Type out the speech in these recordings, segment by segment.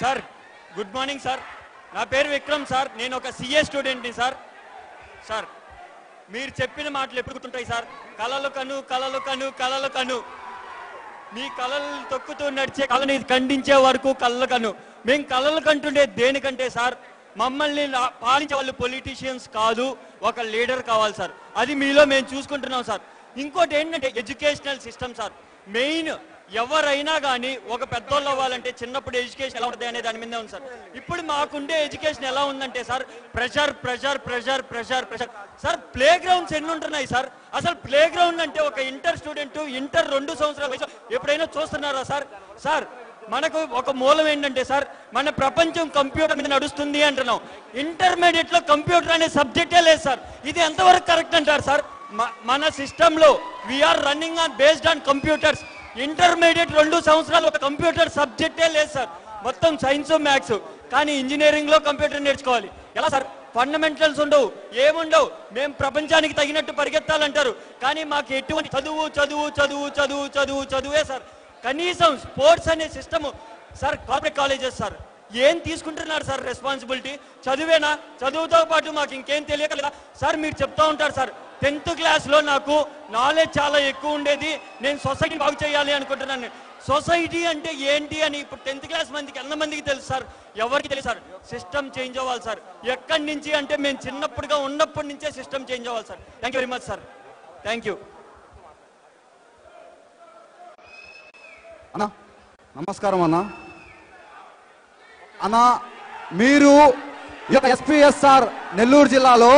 Sir good morning sir. నా పేరు Vikram sir. నేను ఒక సిఏ స్టూడెంట్ని సార్. సార్ మీరు చెప్పిన మాటలు ఎప్పుడు గుర్తుంటాయి సార్? కలలు కను కలలు కను కలలు కను, మీ కలలు తొక్కుతూ నడిచే కళని ఖండించే వరకు కళ్ళ కను. మేము కళలు కంటుండే దేనికంటే సార్, మమ్మల్ని పాలించే వాళ్ళు పొలిటీషియన్స్ కాదు, ఒక లీడర్ కావాలి సార్. అది మీలో మేము చూసుకుంటున్నాం సార్. ఇంకోటి ఏంటంటే ఎడ్యుకేషనల్ సిస్టమ్ సార్. మెయిన్ ఎవరైనా కానీ ఒక పెద్దోళ్ళు అవ్వాలంటే చిన్నప్పుడు ఎడ్యుకేషన్ ఎలా ఉంటుంది అనే దాని మీదే ఉంది సార్. ఇప్పుడు మాకుండే ఎడ్యుకేషన్ ఎలా ఉందంటే sir, pressure pressure pressure pressure pressure sir. Play grounds ఎన్ని ఉంటున్నాయి సార్? అసలు ప్లే గ్రౌండ్ అంటే ఒక ఇంటర్ స్టూడెంట్ ఇంటర్ 2 సంవత్సరాల వయసు ఎప్పుడైనా చూస్తున్నారా సార్? సార్ మనకు ఒక మూలం ఏంటంటే సార్, మన ప్రపంచం కంప్యూటర్ మీద నడుస్తుంది అంటున్నాం. ఇంటర్మీడియట్ లో కంప్యూటర్ అనే సబ్జెక్టే లేదు సార్. ఇది ఎంతవరకు కరెక్ట్ అంటారు సార్? మన సిస్టంలో we're running on based on computers. Intermediate 2 సంవత్సరాలు ఒక కంప్యూటర్ సబ్జెక్టే లేదు సార్. మొత్తం సైన్స్ మ్యాథ్స్. కానీ ఇంజనీరింగ్ లో కంప్యూటర్ నేర్చుకోవాలి. ఎలా సార్? ఫండమెంటల్స్ ఉండవు, ఏముండవు. మేము ప్రపంచానికి తగినట్టు పరిగెత్తాలంటారు, కానీ మాకు ఎటువంటి చదువు చదువు చదువు చదువు చదువు చదువే సార్. కనీసం స్పోర్ట్స్ అనే system sir. Corporate colleges sir ఏం తీసుకుంటున్నారు సార్ రెస్పాన్సిబిలిటీ? చదువేనా? చదువుతో పాటు మాకు ఇంకేం తెలియక సార్ మీరు చెప్తా ఉంటారు సార్. 10th క్లాస్లో నాకు నాలెడ్జ్ చాలా ఎక్కువ ఉండేది, నేను సొసైటీ బాగు చేయాలి అనుకుంటున్నాను. సొసైటీ అంటే ఏంటి అని ఇప్పుడు 10th క్లాస్ మందికి ఎంతమందికి తెలుసు సార్? ఎవరికి తెలుసు సార్? సిస్టమ్ చేంజ్ అవ్వాలి సార్. ఎక్కడి నుంచి అంటే మేము చిన్నప్పుడుగా ఉన్నప్పటి నుంచే సిస్టమ్ చేంజ్ అవ్వాలి sir. Thank you very much sir. Thank you అన్నా. నమస్కారం అన్నా. అన్నా మీరు ఎస్పీఎస్ఆర్ నెల్లూరు జిల్లాలో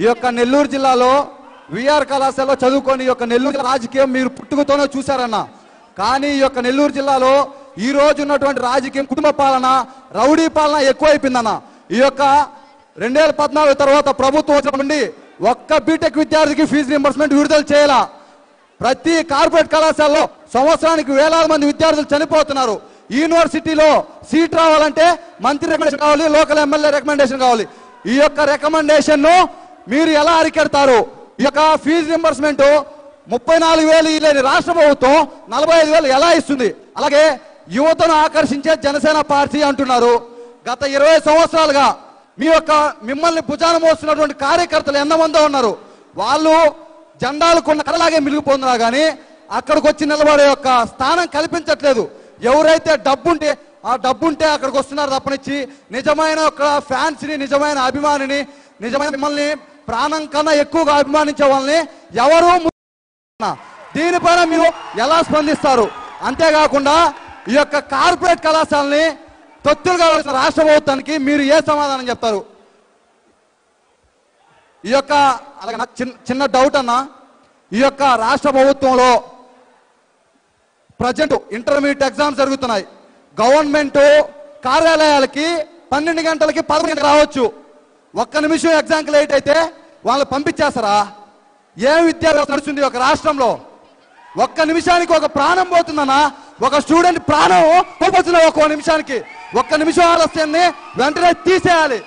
ఈ యొక్క నెల్లూరు జిల్లాలో విఆర్ కళాశాలలో చదువుకొని ఈ యొక్క నెల్లూరు రాజకీయం మీరు పుట్టుకతోనే చూశారన్నా. కానీ ఈ యొక్క నెల్లూరు జిల్లాలో ఈ రోజు ఉన్నటువంటి రాజకీయం కుటుంబ పాలన, రౌడీ పాలన ఎక్కువైపోయిందన్న. ఈ యొక్క 2014 తర్వాత ప్రభుత్వం నుండి ఒక్క బీటెక్ విద్యార్థికి ఫీజు రీంబర్స్మెంట్ విడుదల చేయాల. ప్రతి కార్పొరేట్ కళాశాలలో సంవత్సరానికి వేలాది మంది విద్యార్థులు చనిపోతున్నారు. యూనివర్సిటీలో సీట్ రావాలంటే మంత్రి రికమెండేషన్ కావాలి, లోకల్ ఎమ్మెల్యే రికమెండేషన్ కావాలి. ఈ యొక్క రికమెండేషన్ ను మీరు ఎలా అరికెడతారు? ఈ యొక్క ఫీజు రింబర్స్మెంట్ 34,000 లేని రాష్ట్ర ప్రభుత్వం 45,000 ఎలా ఇస్తుంది? అలాగే యువతను ఆకర్షించే జనసేన పార్టీ అంటున్నారు. గత 20 సంవత్సరాలుగా మిమ్మల్ని భుజాన మోస్తున్నటువంటి కార్యకర్తలు ఎంతమందో ఉన్నారు. వాళ్ళు జెండాలకున్న కళలాగే మిగిలిపోతున్నారు, కానీ అక్కడికి వచ్చి నిలబడే యొక్క స్థానం కల్పించట్లేదు. ఎవరైతే డబ్బుంటే అక్కడికి వస్తున్నారు తప్పనిచ్చి నిజమైన ఒక ఫ్యాన్స్ని, నిజమైన అభిమానిని, నిజమైన మిమ్మల్ని ప్రాణం కన్నా ఎక్కువగా అభిమానించే వాళ్ళని ఎవరు దీనిపైన మీరు ఎలా స్పందిస్తారు? అంతేకాకుండా ఈ యొక్క కార్పొరేట్ కళాశాలని తొత్తులుగా రాష్ట్ర ప్రభుత్వానికి మీరు ఏ సమాధానం చెప్తారు? ఈ యొక్క అలాగే నాకు చిన్న డౌట్ అన్నా. ఈ యొక్క రాష్ట్ర ప్రభుత్వంలో ప్రజెంట్ ఇంటర్మీడియట్ ఎగ్జామ్స్ జరుగుతున్నాయి. గవర్నమెంట్ కార్యాలయాలకి 12 గంటలకి 11 గంటలకు రావచ్చు. ఒక్క నిమిషం ఎగ్జామ్కి లేట్ అయితే వాళ్ళు పంపించేస్తారా? ఏ విద్యా వ్యవస్థ నడుస్తుంది ఒక రాష్ట్రంలో? ఒక్క నిమిషానికి ఒక ప్రాణం పోతుందన్నా. ఒక స్టూడెంట్ ప్రాణం పోతుంది ఒక్క నిమిషానికి. ఒక్క నిమిషం ఆలస్యాన్ని వెంటనే తీసేయాలి.